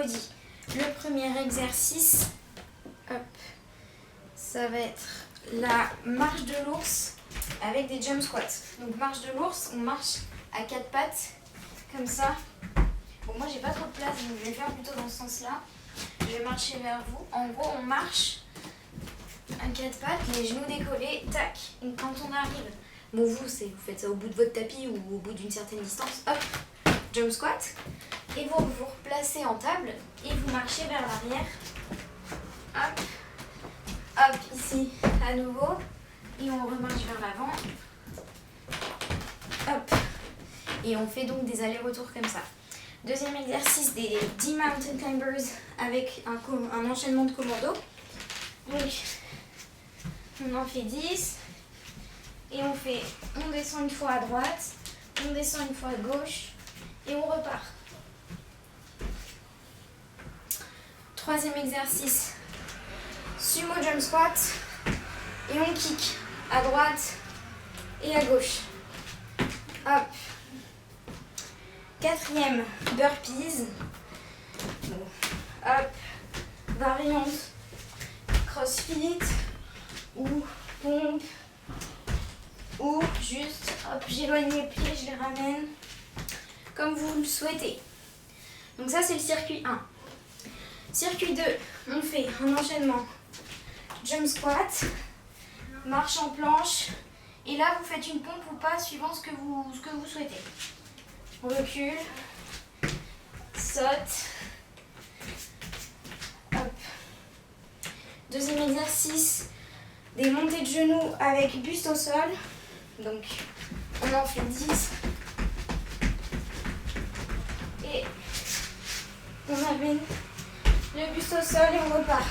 body. Le premier exercice, hop, ça va être la marche de l'ours avec des jump squats. Donc marche de l'ours, on marche à 4 pattes, comme ça. Bon, moi j'ai pas trop de place, donc je vais faire plutôt dans ce sens-là. Je vais marcher vers vous. En gros, on marche à 4 pattes, les genoux décollés, tac. Et quand on arrive, bon vous faites ça au bout de votre tapis ou au bout d'une certaine distance, hop, jump squat. Et vous vous replacez en table et vous marchez vers l'arrière. Hop, hop, ici à nouveau. Et on remarche vers l'avant. Hop. Et on fait donc des allers-retours comme ça. Deuxième exercice, des 10 mountain climbers avec un enchaînement de commandos. Donc, on en fait 10. Et on descend une fois à droite, on descend une fois à gauche et on repart. Troisième exercice, sumo jump squat et on kick à droite et à gauche. Hop. Quatrième, burpees. Hop. Variante crossfit ou pompe ou juste, hop, j'éloigne mes pieds, je les ramène comme vous le souhaitez. Donc ça c'est le circuit 1. Circuit 2, on fait un enchaînement jump squat, marche en planche, et là vous faites une pompe ou pas suivant ce que vous souhaitez. On recule, saute, hop. Deuxième exercice, des montées de genoux avec buste au sol. Donc on en fait 10. Et on amène le buste au sol et on repart.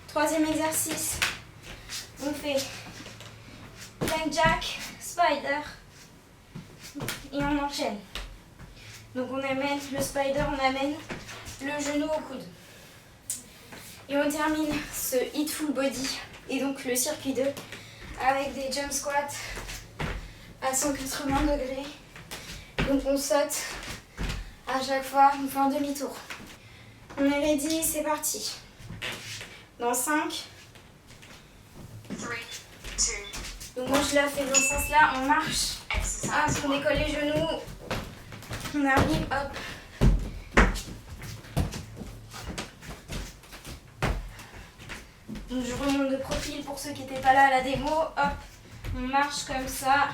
Troisième exercice, on fait plank jack, spider et on enchaîne. Donc on amène le spider, on amène le genou au coude. Et on termine ce hit full body et donc le circuit 2 avec des jump squats à 180 degrés. Donc on saute à chaque fois, on fait un demi-tour. On est ready, c'est parti. Dans 5. 3, 2. Donc moi je la fais dans ce sens-là, on marche. Hop, on décolle les genoux. On arrive, hop. Donc je remonte de profil pour ceux qui n'étaient pas là à la démo. Hop, on marche comme ça.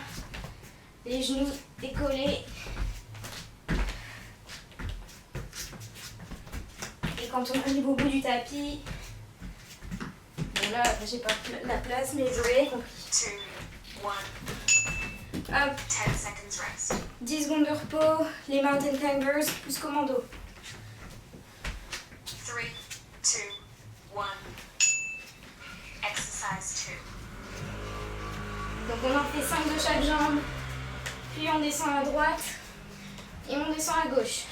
Les genoux décollés. Et quand on arrive au bout du tapis, bon là j'ai pas la place mais vous avez compris. 2, 1. Hop, 10 seconds rest. 10 secondes de repos, les mountain climbers plus commando. 3, 2, 1. Exercise 2. Donc on en fait 5 de chaque jambe, puis on descend à droite et on descend à gauche.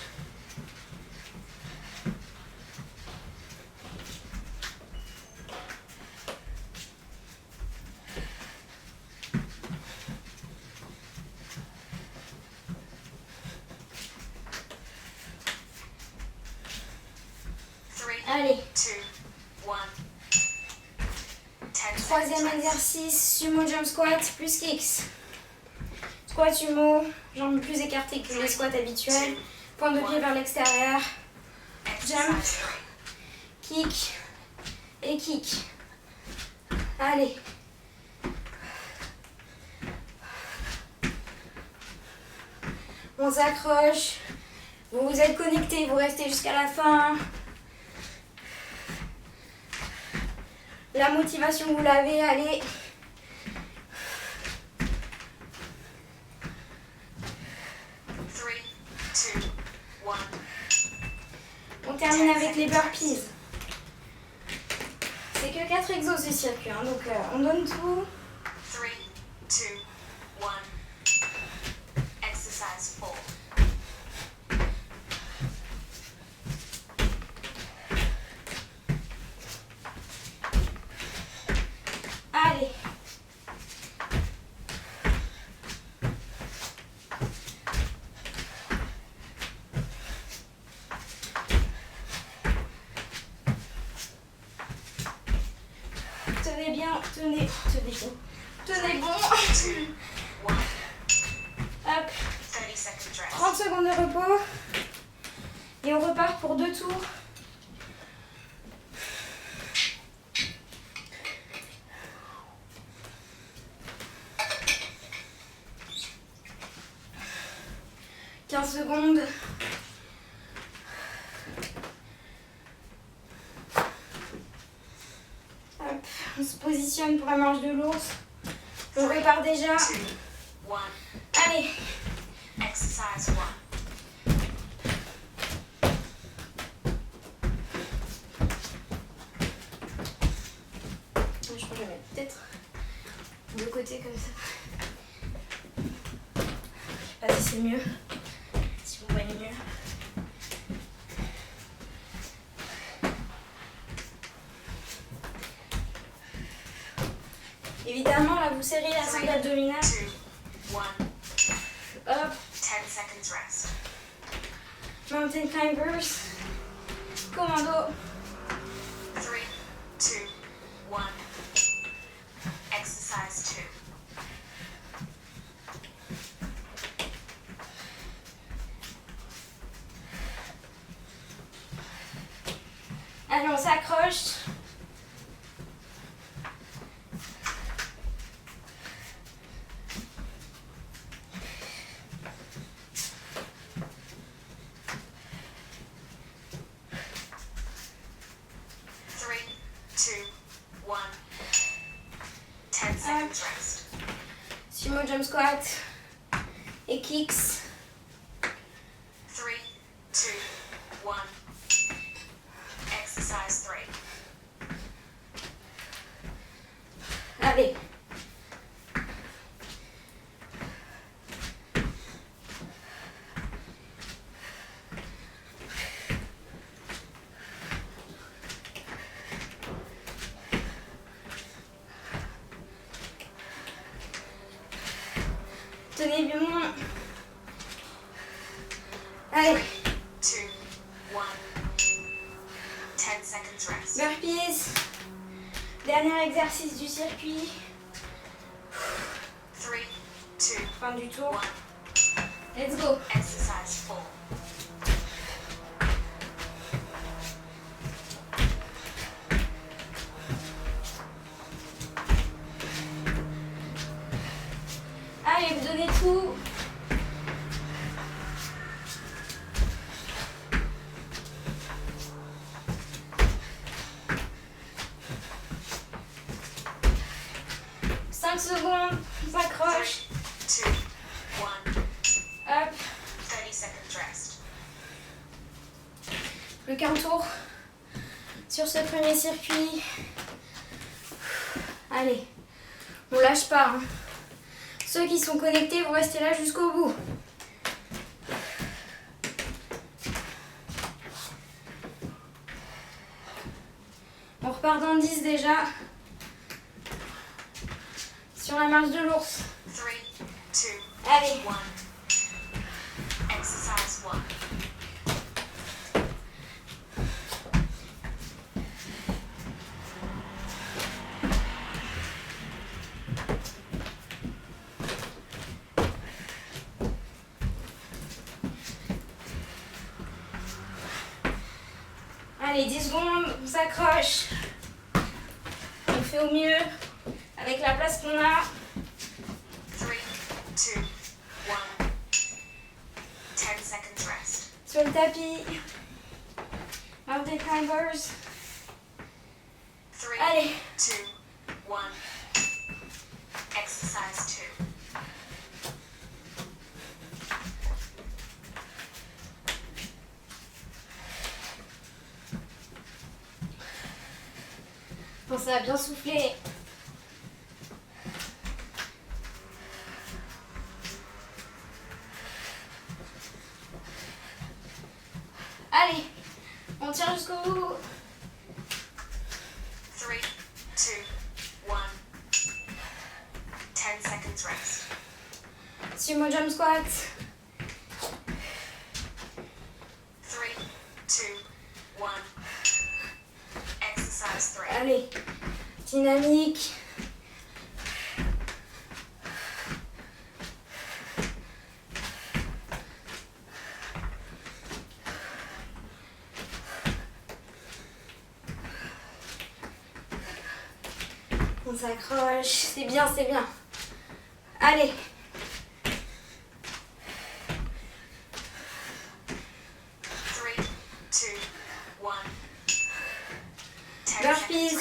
Allez, 2, 1. 10 troisième seconds rest. exercice, sumo jump squat plus kicks. Squat sumo, jambes plus écartées que les squats habituels. Pointe de pied vers l'extérieur. Jump, Exercise 3. kick et kick. Allez. On s'accroche. Vous vous êtes connectés, vous restez jusqu'à la fin. La motivation, vous l'avez, allez. On termine avec les burpees. C'est que 4 exos ce circuit, hein, donc on donne tout. 3, 2, 1. Exercise 4. Allez. Tenez bon. 2, 1. Hop, 30 seconds rest. 30 secondes de repos. Et on repart pour 2 tours. « 15 secondes. Hop, on se positionne pour la marche de l'ours. On repart déjà. 2, 1. Allez, Exercise 1. je crois que je vais mettre peut-être de côté comme ça. Je sais pas si c'est mieux, si vous voyez mieux. Évidemment, là, vous serrez la sangle abdominale. 2, 1. Hop, 10 seconds rest. mountain climbers, commando. 3, 2, 1. Exercise 2. Allez, on s'accroche. Sumo jump squat et kicks. 3, 2, 1. Exercise 3. Allez. Tenez bien. Allez. 3, 2, 1. 10 seconds rest. Burpees. Dernier exercice du circuit. 3, 2, Fin du tour. 1. Let's go. Exercise 4. Allez, vous donnez tout. Secondes, on 3, s'accroche. 2, 1. Hop, 30 seconds rest. plus qu'un tour sur ce premier circuit. Allez, on lâche pas. Hein. Ceux qui sont connectés vont rester là jusqu'au bout. On repart dans 10 déjà. Sur la marche de l'ours. 3, 2, Allez. 1. Exercise 1. Allez, 10 secondes, on s'accroche. On fait au mieux avec la place qu'on a. 3, 2, 1. 10 seconds rest. Sur le tapis. Mountain climbers. 3, Allez. 2, 1. Exercise 2. Pensez à bien souffler. Allez, on tient jusqu'au bout. 3, 2, 1. 10 seconds rest. Sumo jump squat. 3, 2, 1. Exercise 3. Allez, dynamique. On s'accroche. C'est bien, c'est bien. Allez. Burpees.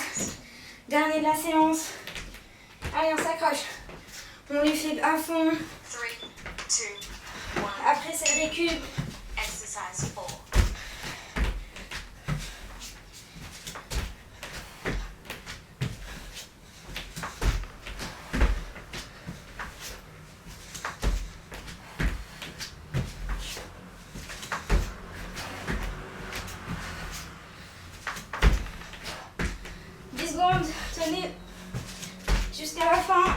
Dernier de la séance. Allez, on s'accroche. On les fait à fond. 3, 2, 1. Après, c'est le récup. Exercise 4. Tenez jusqu'à la fin.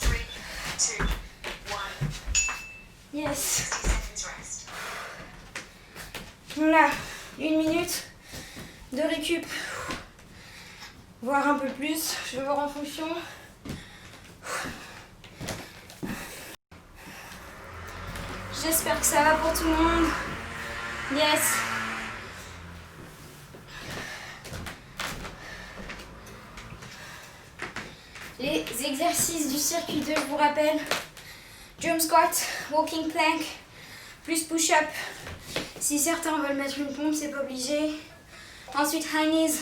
3, 2, 1. Yes. 60 seconds rest. On a 1 minute de récup. Voire un peu plus. Je vais voir en fonction. J'espère que ça va pour tout le monde. Yes. Les exercices du circuit 2, je vous rappelle. Jump squat, walking plank, plus push-up. Si certains veulent mettre une pompe, c'est pas obligé. Ensuite, high knees,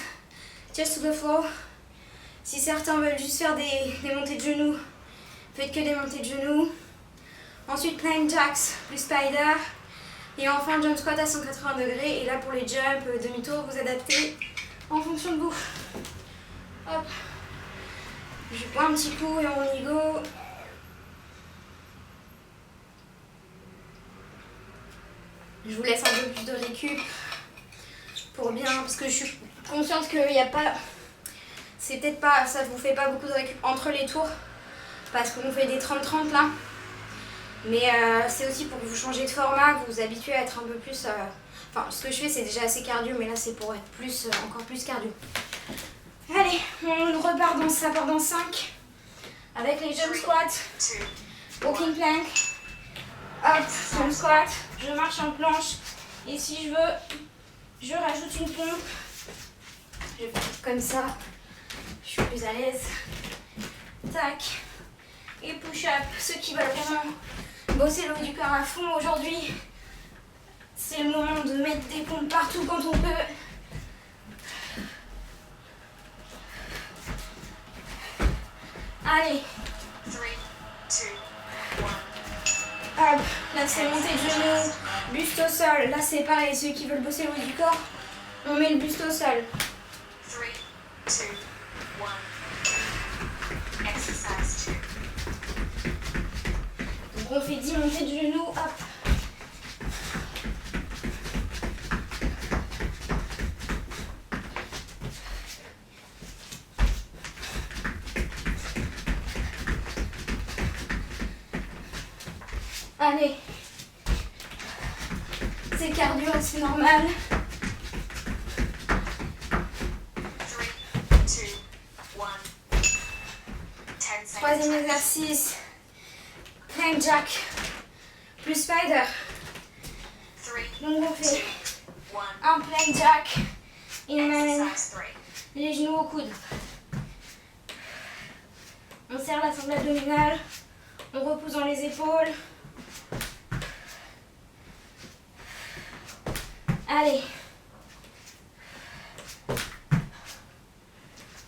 chest to the floor. Si certains veulent juste faire des montées de genoux, faites que des montées de genoux. Ensuite, plank jacks, plus spider. Et enfin, jump squat à 180 degrés. Et là, pour les jumps, demi-tour, vous adaptez en fonction de vous. Hop. Je bois un petit coup et on y go. Je vous laisse un peu plus de récup pour bien, parce que je suis consciente qu'il n'y a pas, c'est peut-être pas, ça vous fait pas beaucoup de récup entre les tours, parce qu'on fait des 30-30 là. Mais c'est aussi pour que vous changez de format, que vous vous habituez à être un peu plus, enfin ce que je fais c'est déjà assez cardio, mais là c'est pour être plus, encore plus cardio. Allez, on repart dans ça, part dans 5 avec les jump squats, walking plank, hop, jump squat, je marche en planche et si je veux, je rajoute une pompe. Je vais faire comme ça, je suis plus à l'aise. Tac, et push-up, ceux qui veulent vraiment bosser le haut du corps à fond aujourd'hui, c'est le moment de mettre des pompes partout quand on peut. Allez. 3, 2, 1. Hop, là c'est montée de genoux, buste au sol. Là c'est pareil, ceux qui veulent bosser le haut du corps, on met le buste au sol. 3, 2, 1. Exercise 2. Donc on fait 10 montées de genoux, hop. Allez, c'est cardio, c'est normal. 3, 2, 1. 10 seconds. Troisième rest. exercice, plank jack, plus spider. 3, Donc on 2, fait 1. un plank jack et on amène Exercise 3. les genoux au coude. On serre la sangle abdominale, on repousse dans les épaules. Allez.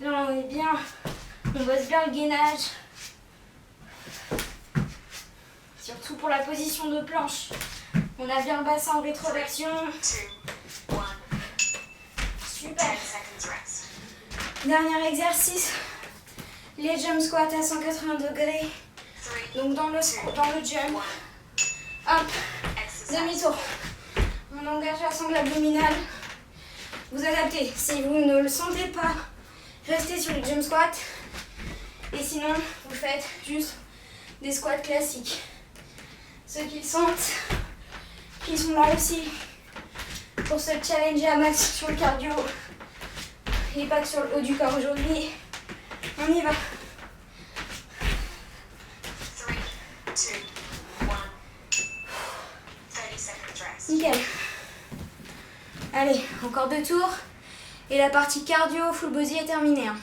Là on est bien, on bosse bien le gainage. Surtout pour la position de planche. On a bien le bassin en rétroversion. 2, 1. Super. 10 seconds rest. Dernier exercice, les jump squats à 180 degrés. 3, Donc dans le jump, hop, exercise. demi-tour. On engage la sangle abdominale. Vous adaptez. Si vous ne le sentez pas, restez sur le jump squat. Et sinon, vous faites juste des squats classiques. Ceux qui le sentent, qui sont là aussi pour se challenger à max sur le cardio et pas que sur le haut du corps aujourd'hui. On y va. 3, 2, 1. 30 seconds rest. Nickel. Allez, encore 2 tours. Et la partie cardio, full body est terminée. Hein.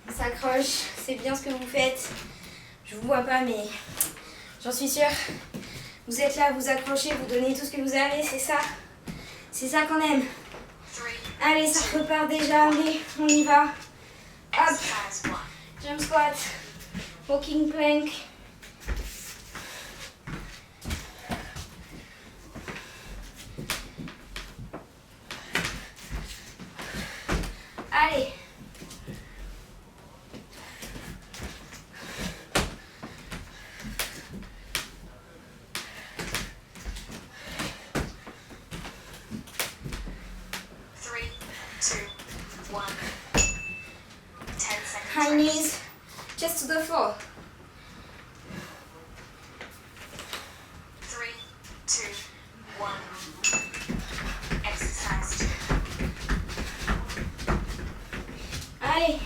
On s'accroche, c'est bien ce que vous faites. Je vous vois pas, mais j'en suis sûre. Vous êtes là, vous accrochez, vous donnez tout ce que vous avez, c'est ça. C'est ça qu'on aime. Allez, ça repart déjà, allez, on y va. Hop, jump squat, walking plank. Allez. High knees, just to the floor. 3, 2, 1. Exercise 2. Allez.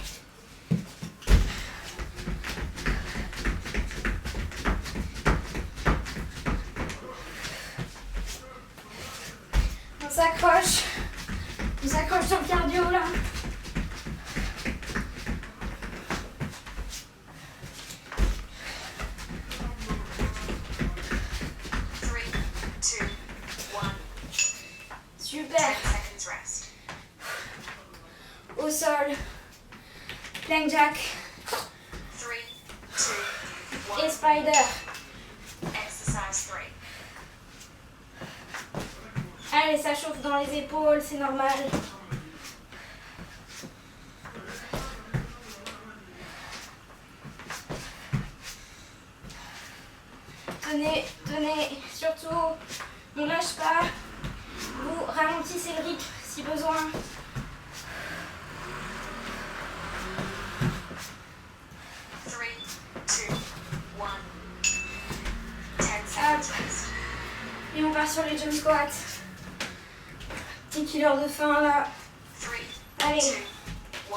On s'accroche sur le cardio là. Super. Au sol, plank jack 3, 2, 1. et spider. Exercise 3. Allez, ça chauffe dans les épaules, c'est normal. Tenez, surtout, on lâche pas. Vous ralentissez le rythme si besoin. Et on part sur les jump squats. Petit killer de fin là. Allez. 2, 1.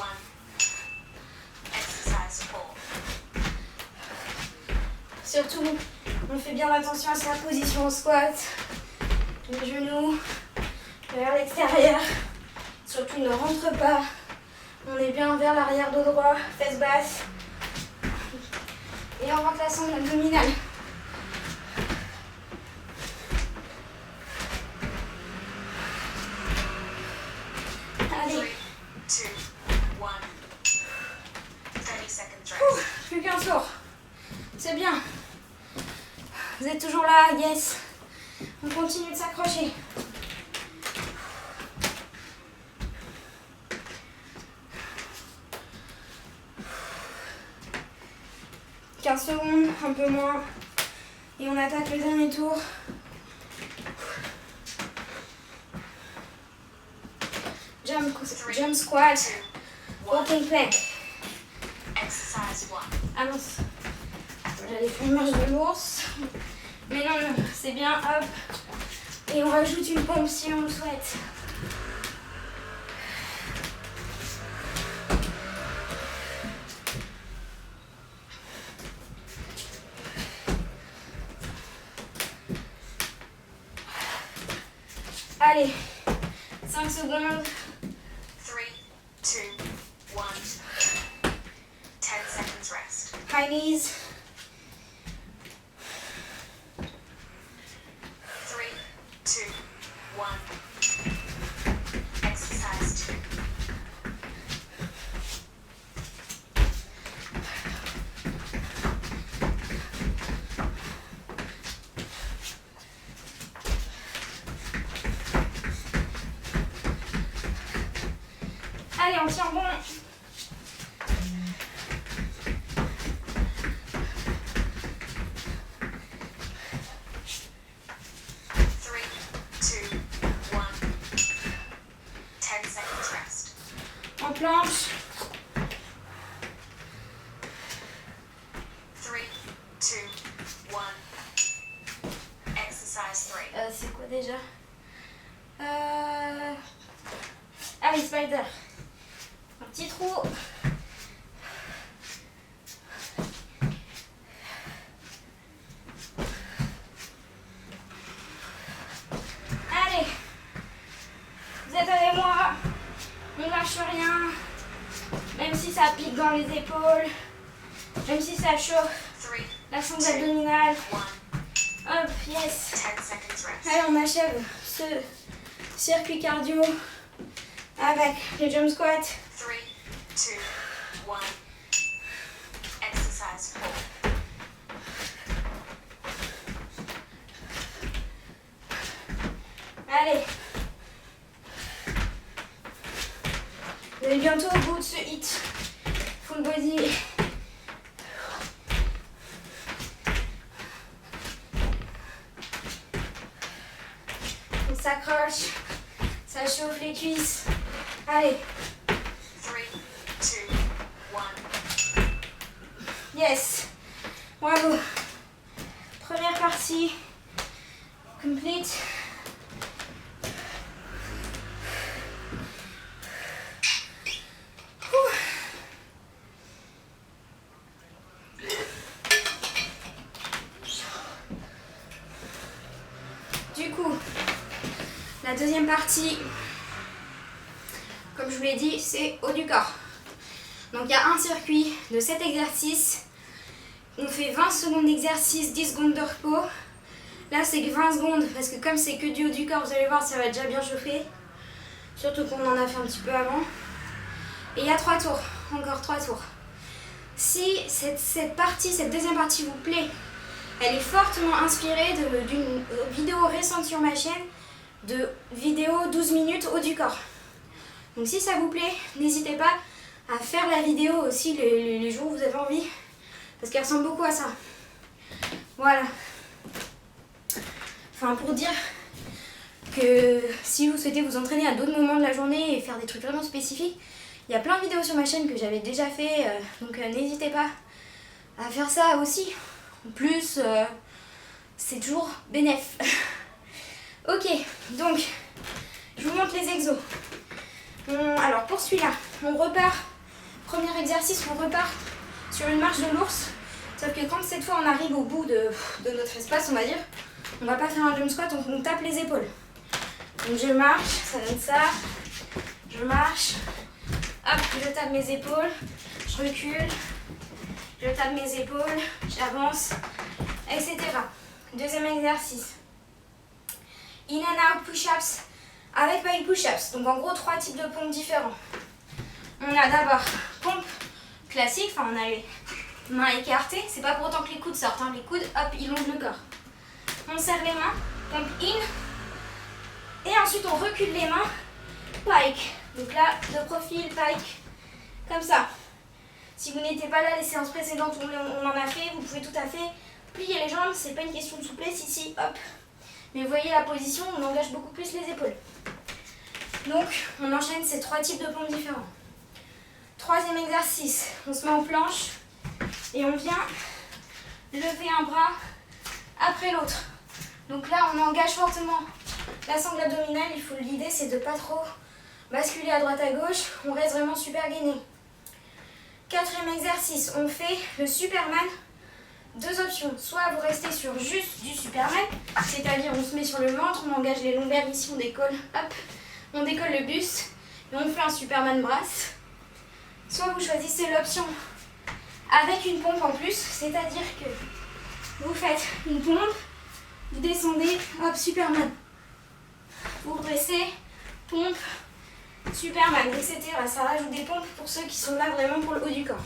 Exercise 4. Surtout, on fait bien attention à sa position au squat. Les genoux vers l'extérieur. Surtout, ne rentre pas. On est bien vers l'arrière dos droit, fesses basses. Et on rentre la sangle abdominale. Allez. 3, 2, 1. 30 seconds rest. Plus qu'un tour. C'est bien. Vous êtes toujours là, yes. On continue de s'accrocher. « 15 secondes, un peu moins. Et on attaque le dernier tour. Jump squat. Walking plank. Exercise 1. Ah mince. J'allais faire une marche de l'ours. Mais non, c'est bien, hop. Et on rajoute une pompe si on le souhaite. Allez, 5 secondes. 3, 2, 1. 10 seconds rest. High knees. 3, 2, 1. Exercise 2. Allez, on tient bon. En planche. 3, 2, 1. Exercise 3. C'est quoi déjà Ah oui, spider. Un petit trou. lâche rien. Même si ça pique dans les épaules. Même si ça chauffe. 3, La sangle abdominale. 1. Hop, yes. 10 seconds rest. Allez, on achève ce circuit cardio avec les jump squats. 3, 2, 1. Exercise 4. Allez. Vous êtes bientôt au bout de ce hit. Full body. On s'accroche. Ça chauffe les cuisses. Allez. 3, 2, 1. Yes. Bravo. Première partie. Complete. Du coup, la deuxième partie, comme je vous l'ai dit, c'est haut du corps. Donc il y a un circuit de 7 exercices. On fait 20 secondes d'exercice, 10 secondes de repos. Là c'est que 20 secondes parce que comme c'est que du haut du corps, vous allez voir, ça va déjà bien chauffer. Surtout qu'on en a fait un petit peu avant. Et il y a 3 tours, encore 3 tours. Si cette deuxième partie vous plaît, elle est fortement inspirée d'une vidéo récente sur ma chaîne, de vidéo 12 minutes haut du corps. Donc si ça vous plaît, n'hésitez pas à faire la vidéo aussi les jours où vous avez envie, parce qu'elle ressemble beaucoup à ça. Voilà. Enfin, pour dire que si vous souhaitez vous entraîner à d'autres moments de la journée et faire des trucs vraiment spécifiques, il y a plein de vidéos sur ma chaîne que j'avais déjà fait, donc n'hésitez pas à faire ça aussi. En plus, c'est toujours bénéf. Ok, donc je vous montre les exos. Alors pour celui-là, on repart. Premier exercice, on repart sur une marche de l'ours. Sauf que quand cette fois on arrive au bout de notre espace, on va dire, on va pas faire un jump squat, on tape les épaules. Donc je marche, ça donne ça. Je marche. Hop, je tape mes épaules. Je recule. Je tape mes épaules. J'avance. Etc. Deuxième exercice. In and out push-ups avec pile push-ups. Donc en gros 3 types de pompes différents. On a d'abord pompe classique, enfin on a les mains écartées. C'est pas pour autant que les coudes sortent, hein. Les coudes, hop, ils longent le corps. On serre les mains, pompe in. Et ensuite on recule les mains, pike. Donc là, de profil, pike. Comme ça. Si vous n'étiez pas là les séances précédentes, on en a fait, vous pouvez tout à fait plier les jambes, c'est pas une question de souplesse ici, hop. Mais vous voyez la position, on engage beaucoup plus les épaules. Donc, on enchaîne ces 3 types de pompes différents. Troisième exercice, on se met en planche et on vient lever un bras après l'autre. Donc là, on engage fortement la sangle abdominale. L'idée, c'est de pas trop basculer à droite à gauche. On reste vraiment super gainé. Quatrième exercice, on fait le Superman. 2 options, soit vous restez sur juste du Superman, c'est-à-dire on se met sur le ventre, on engage les lombaires ici, on décolle, hop, on décolle le buste et on fait un Superman brasse. Soit vous choisissez l'option avec une pompe en plus, c'est-à-dire que vous faites une pompe, vous descendez, hop, Superman. Vous redressez, pompe, Superman, etc. Ça rajoute des pompes pour ceux qui sont là vraiment pour le haut du corps.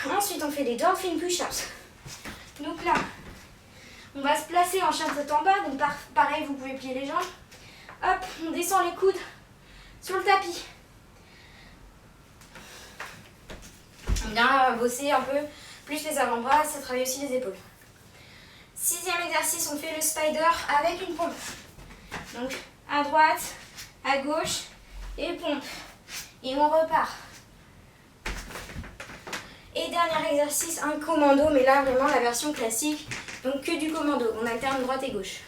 Ensuite, on fait des dolphin push-ups. Donc là, on va se placer en chien de tête en bas. Donc pareil, vous pouvez plier les jambes. Hop, on descend les coudes sur le tapis. On vient bosser un peu plus les avant-bras, ça travaille aussi les épaules. 6e exercice, on fait le spider avec une pompe. Donc à droite, à gauche et pompe. Et on repart. Et dernier exercice, un commando, mais là vraiment la version classique, donc que du commando, on alterne droite et gauche.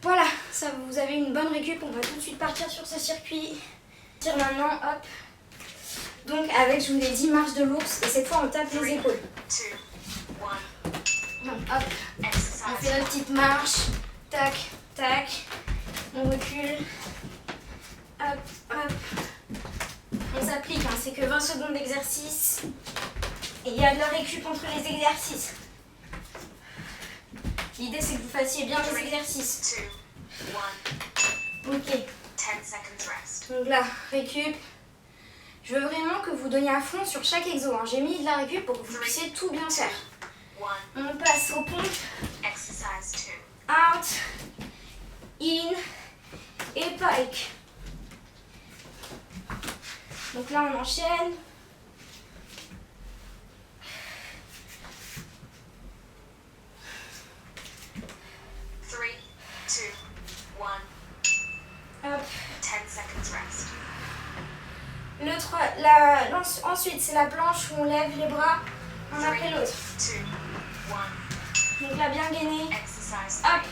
Voilà, ça vous avez une bonne récup, on va tout de suite partir sur ce circuit. Tire maintenant, hop. Donc avec, je vous l'ai dit, marche de l'ours, et cette fois on tape les épaules. Donc hop, on fait notre petite marche, tac, tac, on recule, hop, Hop, hop. On s'applique, hein, c'est que 20 secondes d'exercice. Et il y a de la récup entre les exercices. L'idée, c'est que vous fassiez bien les exercices. 2, 1. Ok. 10 seconds rest. Donc là, récup. Je veux vraiment que vous donniez à fond sur chaque exo, hein. J'ai mis de la récup pour que vous puissiez tout bien faire. 1. On passe aux pompes. Exercise 2. Out, in et pike. Donc là, on enchaîne. Three, two, one. Hop. 10 seconds rest. Ensuite, c'est la planche où on lève les bras un après l'autre. 2, 1. Donc là, bien gainé. Exercise Hop.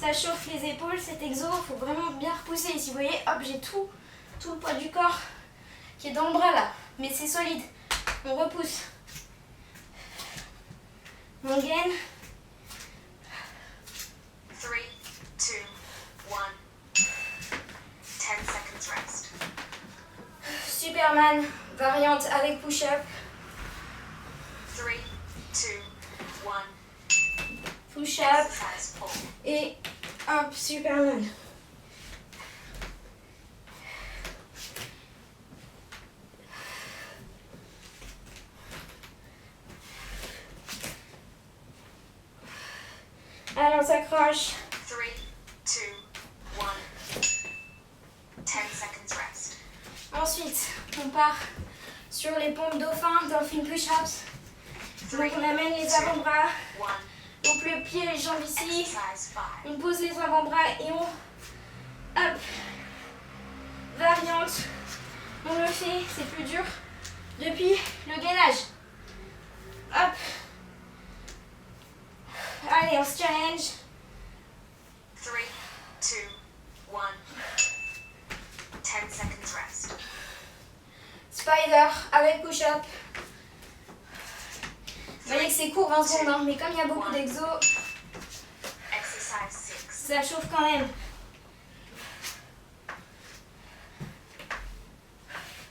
3. Ça chauffe les épaules, cet exo. Il faut vraiment bien repousser. Ici, vous voyez, hop, j'ai tout le poids du corps qui est dans le bras là. Mais c'est solide. On repousse. On gaine. 3, 2, 1. 10 seconds rest. Superman, variante avec push-up. 3, 2, 1. Push-up Exercise 4. et hop, Superman. Allez, on s'accroche. 3, 2, 1. 10 seconds rest. Ensuite, on part sur les pompes dauphin, dolphin push-ups. Donc on amène les avant-bras, 1. donc le pied, les jambes ici. Exercise 5. On pose les avant-bras et on... Hop. Variante. On le fait, c'est plus dur. Depuis le gainage. Hop. Allez, on se challenge. 3, 2, 1. 10 seconds rest. Spider avec push-up. Vous voyez que c'est court 20 secondes, hein, mais comme il y a beaucoup d'exos, Exercise 6. ça chauffe quand même.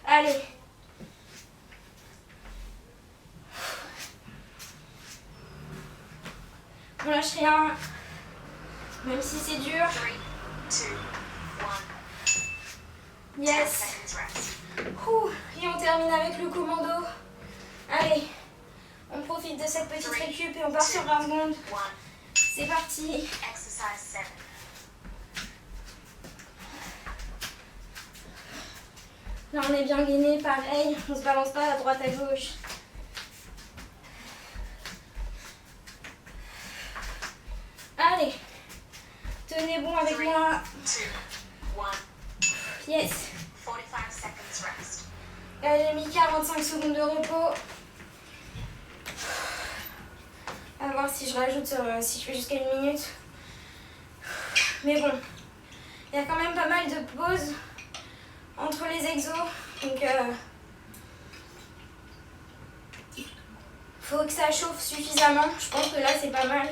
Allez. On lâche rien, même si c'est dur. 3, 2, 1. 10 Yes. seconds rest. Ouh. Et on termine avec le commando. Allez, on profite de cette petite récup et on part sur 20 secondes. 1. C'est parti. Exercise 7. Là, on est bien gainé, pareil. On se balance pas à droite, à gauche. Allez, tenez bon avec 3, moi. 2, 1. Yes. 45 seconds rest. Là, j'ai mis 45 secondes de repos. À voir si je rajoute, si je fais jusqu'à 1 minute. Mais bon, il y a quand même pas mal de pauses entre les exos. Donc, faut que ça chauffe suffisamment. Je pense que là, c'est pas mal.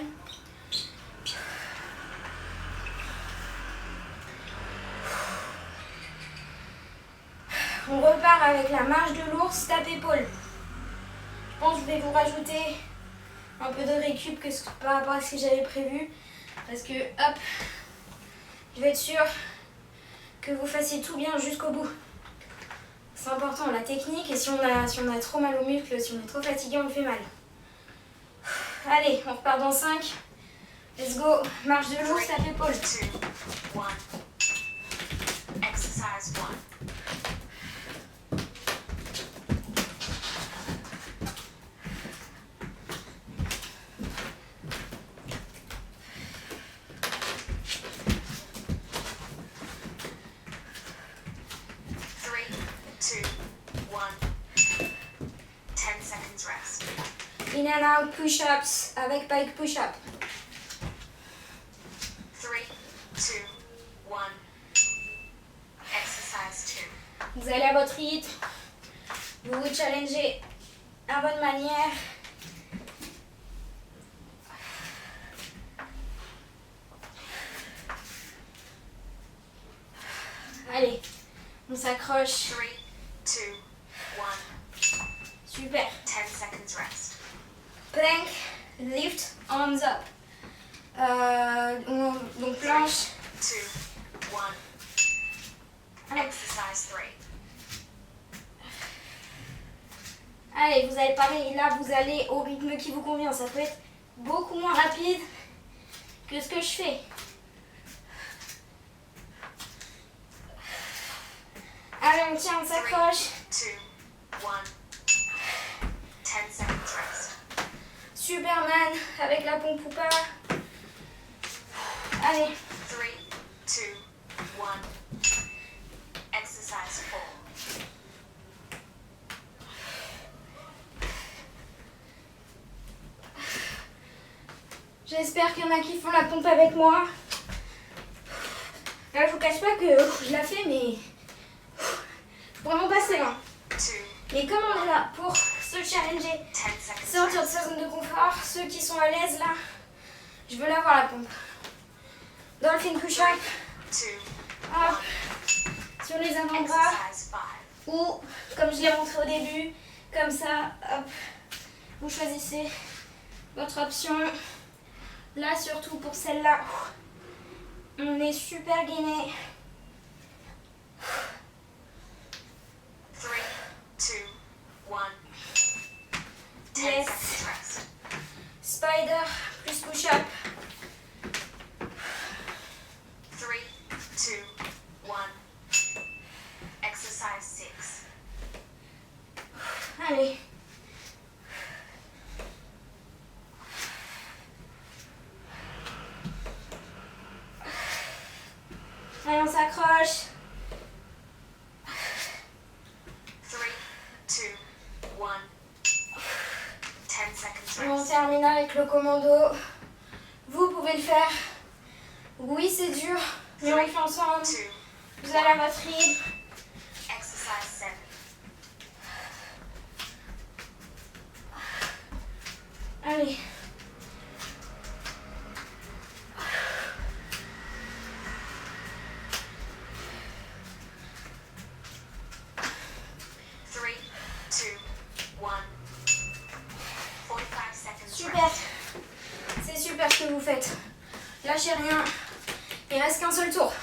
On repart avec la marche de l'ours, tape épaule. Je pense que je vais vous rajouter un peu de récup par rapport à ce que j'avais prévu. Parce que, hop, je vais être sûre que vous fassiez tout bien jusqu'au bout. C'est important, la technique. Et si on a trop mal aux muscles, si on est trop fatigué, on le fait mal. Allez, on repart dans 5. Let's go. Marche de l'ours, tape épaule. 2, 1. Exercise 1. In and out push-ups avec pike push-up. 3, 2, 1. Exercise 2. Vous allez à votre rythme. Vous vous challengez à bonne manière. Allez. s'accroche. 3, 2, 1. Super. 10 seconds rest. Plank, lift, arms up. Donc planche. 2, 1. Exercise 3. Allez, vous allez pareil, là vous allez au rythme qui vous convient. Ça peut être beaucoup moins rapide que ce que je fais. Allez, on tient, on s'accroche. 2, 1. 10 seconds rest. Superman avec la pompe ou pas. Allez, 3, 2, 1. Exercise 4. j'espère qu'il y en a qui font la pompe avec moi. Là, je vous cache pas que je la fais, mais vraiment passer loin. 2, Mais comme on est là pour se challenger, 10 seconds sortir de rest. sa zone de confort, ceux qui sont à l'aise là, je veux l'avoir la pompe. Dolphin push-up, 2, hop, sur les avant-bras, exercise 5. ou comme je l'ai montré au début, comme ça, hop, vous choisissez votre option. Là, surtout pour celle-là, on est super gainé. 3, 2, 1. 10 Yes. seconds rest. Spider plus push-up. 3, 2, 1. Exercise 6. Allez. Allez, on s'accroche. 3, 2, 1. 10 seconds Et on rest. termine avec le commando. Vous pouvez le faire. Oui, c'est dur, mais on le fait ensemble. 2, Vous allez à votre rythme. exercise 7. Allez. Three, 2, 1. 45 seconds Super. rest. C'est super ce que vous faites. Lâchez rien. Il reste qu'un seul tour.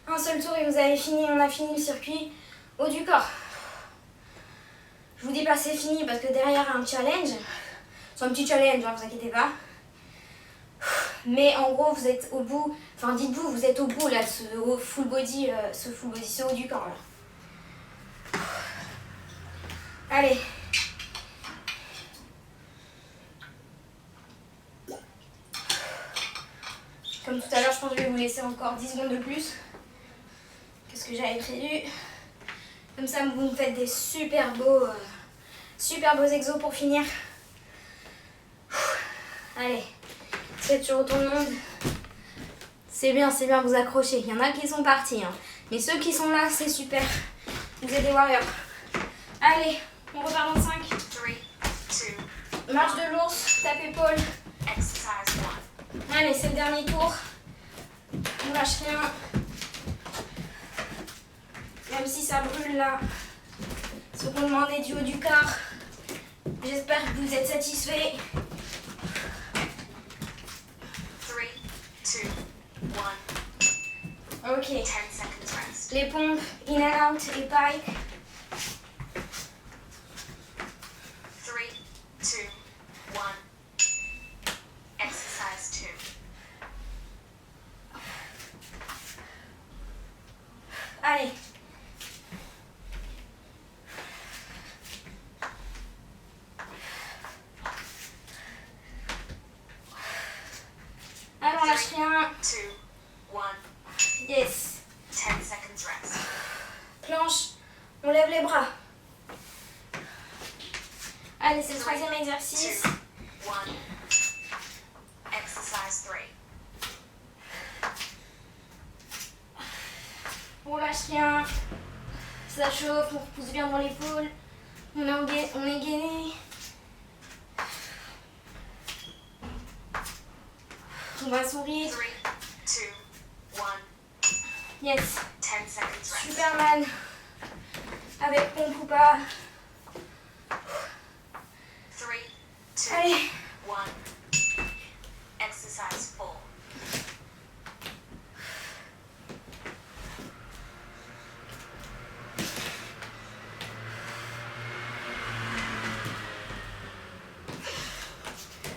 Un seul tour et vous avez fini. On a fini le circuit haut du corps. Je vous dis pas c'est fini parce que derrière il y a un challenge. C'est un petit challenge, hein, vous inquiétez pas. Mais en gros vous êtes au bout. Enfin dites-vous, vous êtes au bout là de ce full body, ce haut du corps là. Allez. Comme tout à l'heure, je pense que je vais vous laisser encore 10 secondes de plus que ce que j'avais prévu. Comme ça, vous me faites des super beaux exos pour finir. Allez, 7 sur tout le monde. C'est bien, vous accrochez. Il y en a qui sont partis, hein. Mais ceux qui sont là, c'est super. Vous êtes des warriors. Allez, on repart dans 5. 3, 2. Marche de l'ours, tape épaule. Exercise 1. Allez, c'est le dernier tour. On lâche rien. Même si ça brûle là. Ce qu'on demandait du haut du corps. J'espère que vous êtes satisfaits. 3, 2, 1. Ok. 10 seconds rest. Les pompes, in and out et pipe. 3, 2, 1. Exercise 2. Allez. Allez, on lâche rien. 2, 1. Yes. 10 seconds rest. Planche, on lève les bras. Allez, c'est le 3, troisième 2, exercice. 1. Exercise 3. On lâche rien. Ça chauffe, on repousse bien dans l'épaule. On est gainé. On va sourire. 3, 2, 1. Yes. 10 seconds rest. Superman. pas. 3, 2, Allez. 1. Exercise 4.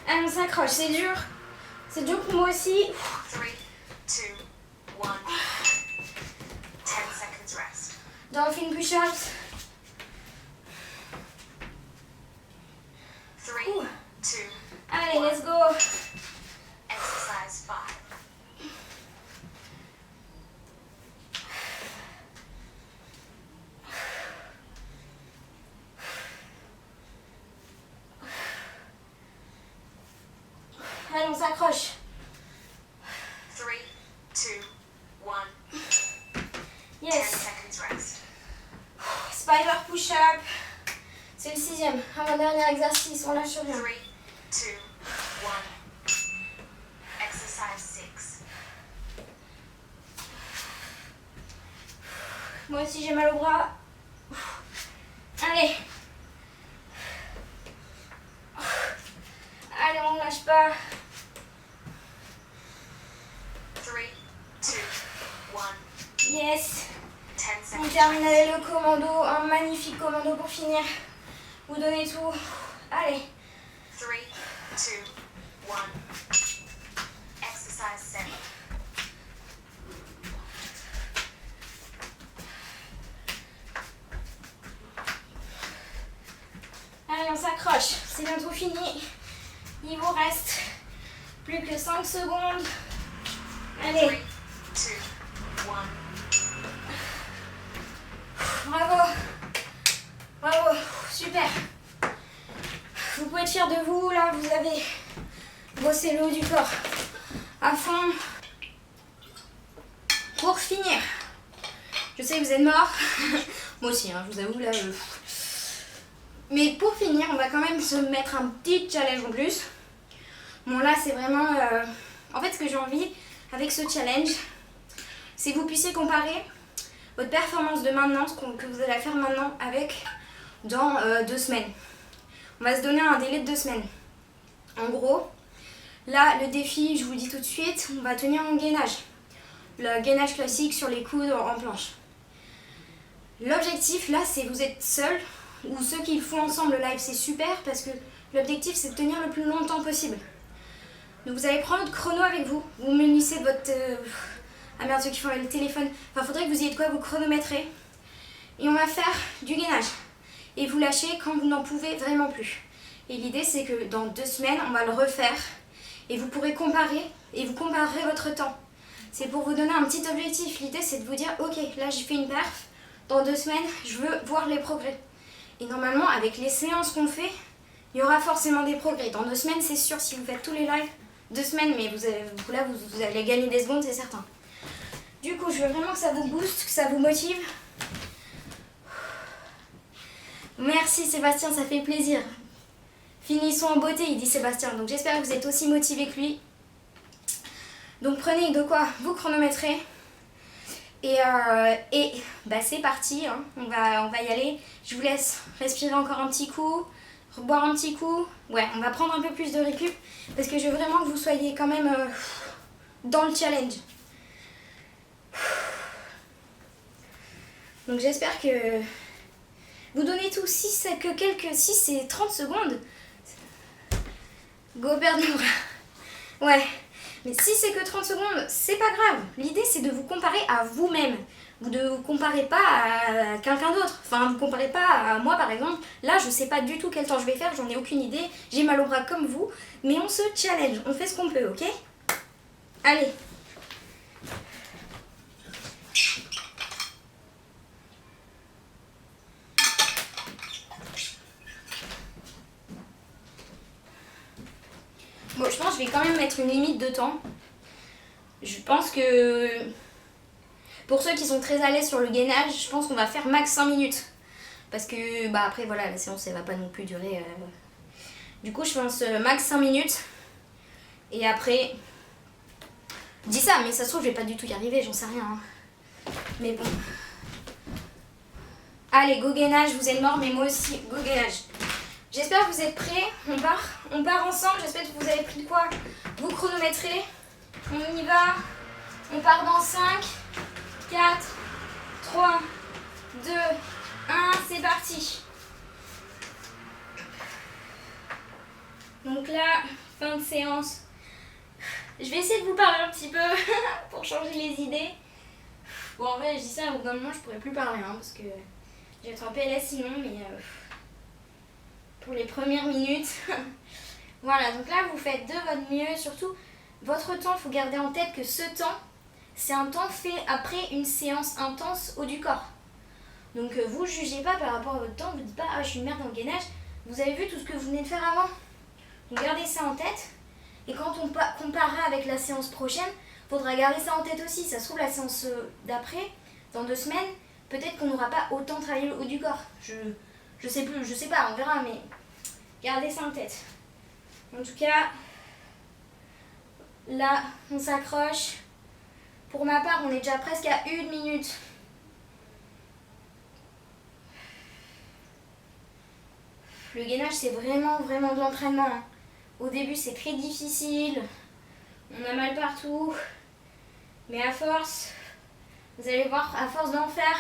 Allez, on s'accroche, c'est dur. C'est dur pour moi aussi. 3, 2, 1. 10 seconds rest. Dolphin push-ups. 3, Ouh. 2, Allez, let's go. exercise 5. Allez, on s'accroche. 3, 2, 1. 10 Yes. seconds rest. Spider push-up. C'est le 6e. Avant-dernier exercice, on lâche rien. 3, 2, 1. Exercise 6. Moi aussi, j'ai mal au bras. Allez. Allez, on ne lâche pas. 3, 2, 1. Yes. 10 On seconds termine rest. avec le commando. Un magnifique commando pour finir. Vous donnez tout. Allez. 3, 2, 1. Exercise 7. Allez, on s'accroche. C'est bientôt fini. Il vous reste plus que 5 secondes. 3, Allez. 2, 1. Bravo. Bravo. Super. Vous pouvez être fiers de vous. Là, vous avez bossé le haut du corps à fond. Pour finir, je sais que vous êtes morts. Moi aussi, hein, je vous avoue, là. Mais pour finir, on va quand même se mettre un petit challenge en plus. Bon, là, c'est vraiment... En fait, ce que j'ai envie avec ce challenge, c'est que vous puissiez comparer votre performance de maintenant, que vous allez faire maintenant, avec dans 2 semaines. On va se donner un délai de 2 semaines. En gros, là, le défi, je vous le dis tout de suite, on va tenir en gainage. Le gainage classique sur les coudes en planche. L'objectif, là, c'est vous êtes seul, ou ceux qui le font ensemble, le live, c'est super, parce que l'objectif, c'est de tenir le plus longtemps possible. Donc vous allez prendre votre chrono avec vous. Vous munissez de votre... Ah merde, ceux qui font avec le téléphone. Enfin, faudrait que vous ayez de quoi vous chronométrer. Et on va faire du gainage. Et vous lâchez quand vous n'en pouvez vraiment plus. Et l'idée, c'est que dans 2 semaines, on va le refaire. Et vous pourrez comparer. Et vous comparerez votre temps. C'est pour vous donner un petit objectif. L'idée, c'est de vous dire, ok, là, j'ai fait une perf. Dans 2 semaines, je veux voir les progrès. Et normalement, avec les séances qu'on fait, il y aura forcément des progrès. Dans 2 semaines, c'est sûr, si vous faites tous les lives, 2 semaines, mais vous allez gagner des secondes, c'est certain. Du coup, je veux vraiment que ça vous booste, que ça vous motive. Merci Sébastien, ça fait plaisir. Finissons en beauté, il dit Sébastien. Donc j'espère que vous êtes aussi motivé que lui. Donc prenez de quoi vous chronométrer. Et bah c'est parti, hein. on va y aller. Je vous laisse respirer encore un petit coup, boire un petit coup. Ouais, on va prendre un peu plus de récup parce que je veux vraiment que vous soyez quand même dans le challenge. Donc j'espère que vous donnez tout. Si c'est que si c'est 30 secondes, go perdre les bras. Ouais. Mais si c'est que 30 secondes, c'est pas grave. L'idée, c'est de vous comparer à vous-même. Vous ne vous comparez pas à quelqu'un d'autre. Enfin, vous ne comparez pas à moi, par exemple. Là, je sais pas du tout quel temps je vais faire. J'en ai aucune idée. J'ai mal au bras comme vous. Mais on se challenge. On fait ce qu'on peut, ok? Allez. Bon, je pense que je vais quand même mettre une limite de temps. Je pense que pour ceux qui sont très à l'aise sur le gainage, je pense qu'on va faire max 5 minutes. Parce que bah après voilà, la séance elle va pas non plus durer. Du coup je pense max 5 minutes. Et après, je dis ça, mais ça se trouve je vais pas du tout y arriver, j'en sais rien. Hein. Mais bon. Allez, go gainage, vous êtes morts, mais moi aussi, go gainage. J'espère que vous êtes prêts. On part ensemble. J'espère que vous avez pris de quoi vous chronométrer. On y va. On part dans 5, 4, 3, 2, 1. C'est parti. Donc là, fin de séance. Je vais essayer de vous parler un petit peu pour changer les idées. Bon, en vrai, je dis ça, au bout d'un moment, je pourrais plus parler, hein, parce que je vais être en PLS sinon, mais pour les premières minutes. Voilà, donc là, vous faites de votre mieux. Surtout, votre temps, il faut garder en tête que ce temps, c'est un temps fait après une séance intense haut du corps. Donc, vous ne jugez pas par rapport à votre temps, vous ne dites pas « Ah, je suis une merde dans le gainage ». Vous avez vu tout ce que vous venez de faire avant. Donc, gardez ça en tête. Et quand on comparera avec la séance prochaine, il faudra garder ça en tête aussi. Ça se trouve, la séance d'après, dans 2 semaines, peut-être qu'on n'aura pas autant travaillé le haut du corps. Je sais plus, je sais pas, on verra, mais gardez ça en tête. En tout cas, là, on s'accroche. Pour ma part, on est déjà presque à 1 minute. Le gainage, c'est vraiment de l'entraînement. Au début, c'est très difficile. On a mal partout. Mais à force, vous allez voir, à force d'en faire.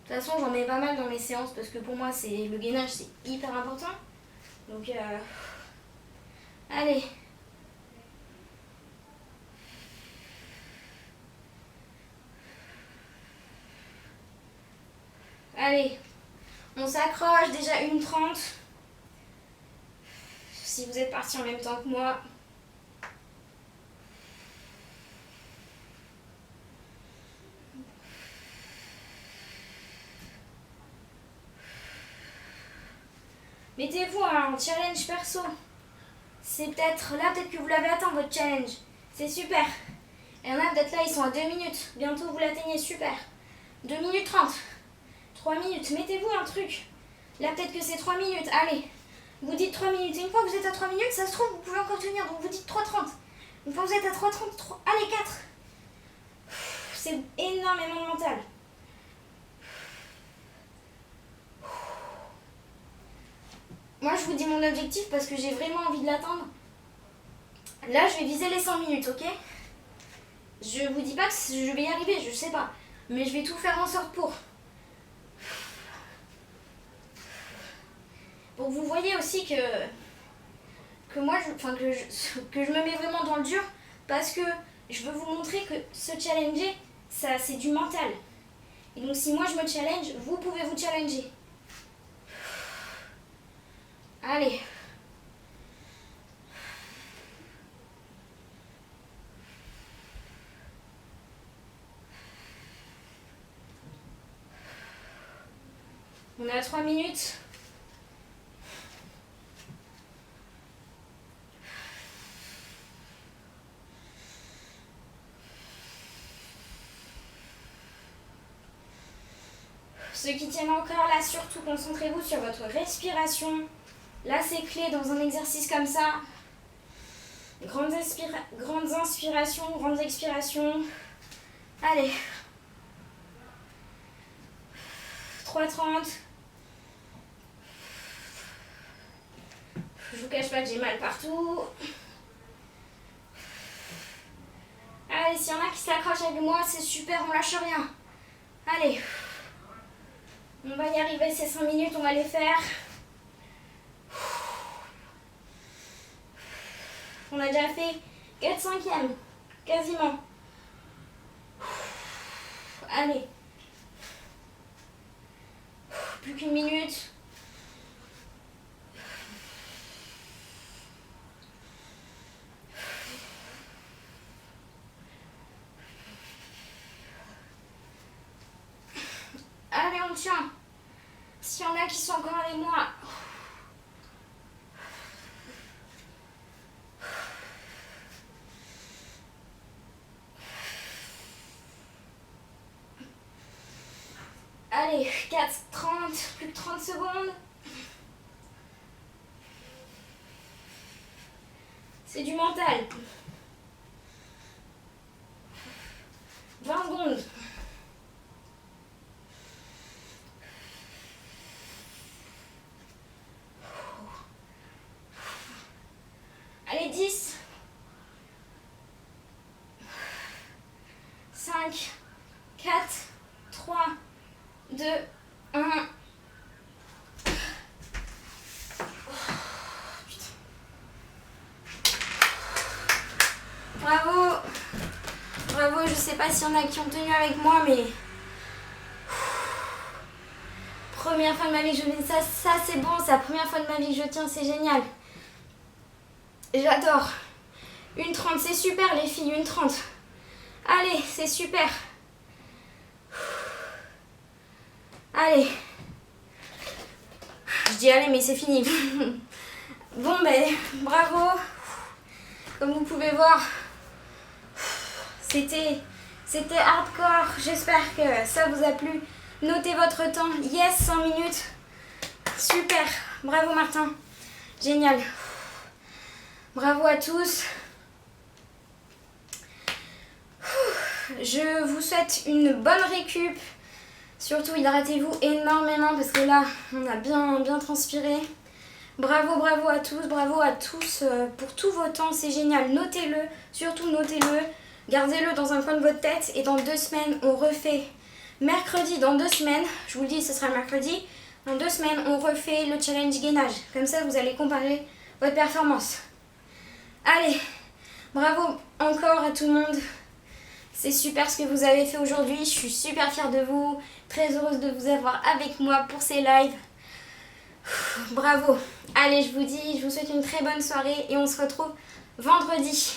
De toute façon, j'en mets pas mal dans mes séances parce que pour moi, le gainage, c'est hyper important. Donc, allez. Allez. On s'accroche, déjà 1h30. Si vous êtes partis en même temps que moi. Mettez-vous un challenge perso. C'est peut-être là, peut-être que vous l'avez atteint votre challenge. C'est super. Et il y en a peut-être là, ils sont à 2 minutes. Bientôt vous l'atteignez, super. 2 minutes 30. 3 minutes, mettez-vous un truc. Là, peut-être que c'est 3 minutes. Allez, vous dites 3 minutes. Et une fois que vous êtes à 3 minutes, ça se trouve, vous pouvez encore tenir. Donc vous dites 3,30. Une fois que vous êtes à 3,30, allez, 4. C'est énormément de mental. Moi, je vous dis mon objectif parce que j'ai vraiment envie de l'atteindre. Là, je vais viser les 100 minutes, ok? Je vous dis pas que je vais y arriver, je sais pas. Mais je vais tout faire en sorte pour. Pour que vous voyez aussi que moi, que je me mets vraiment dans le dur parce que je veux vous montrer que se challenger, ça, c'est du mental. Et donc, si moi, je me challenge, vous pouvez vous challenger. Allez. On est à 3 minutes. Ceux qui tiennent encore là, surtout concentrez-vous sur votre respiration. Là, c'est clé dans un exercice comme ça. Grandes inspirations, grandes expirations. Allez. 3,30. Je vous cache pas que j'ai mal partout. Allez, s'il y en a qui s'accrochent avec moi, c'est super, on lâche rien. Allez. On va y arriver, ces 5 minutes, on va les faire. On a déjà fait 4/5, quasiment. Allez. Plus qu'1 minute. Allez, on tient. S'il y en a qui sont encore avec moi. Allez, 4,30, plus que 30 secondes. C'est du mental. 20 secondes. 5, 4, 3, 2, 1. Bravo! Bravo, je sais pas s'il y en a qui ont tenu avec moi, mais... Première fois de ma vie que je fais ça, c'est bon, c'est la première fois de ma vie que je tiens, c'est génial. J'adore. 1,30, c'est super les filles, 1,30. Allez, c'est super. Allez. Je dis allez, mais c'est fini. Bon, ben, bravo. Comme vous pouvez voir, c'était hardcore. J'espère que ça vous a plu. Notez votre temps. Yes, 100 minutes. Super. Bravo Martin. Génial. Bravo à tous. Je vous souhaite une bonne récup. Surtout, hydratez-vous énormément parce que là, on a bien transpiré. Bravo à tous pour tous vos temps, c'est génial. Notez-le, surtout notez-le. Gardez-le dans un coin de votre tête et dans 2 semaines, on refait. Mercredi, dans 2 semaines, je vous le dis, ce sera mercredi. Dans 2 semaines, on refait le challenge gainage. Comme ça, vous allez comparer votre performance. Allez, bravo encore à tout le monde. C'est super ce que vous avez fait aujourd'hui. Je suis super fière de vous. Très heureuse de vous avoir avec moi pour ces lives. Bravo. Allez, je vous souhaite une très bonne soirée et on se retrouve vendredi.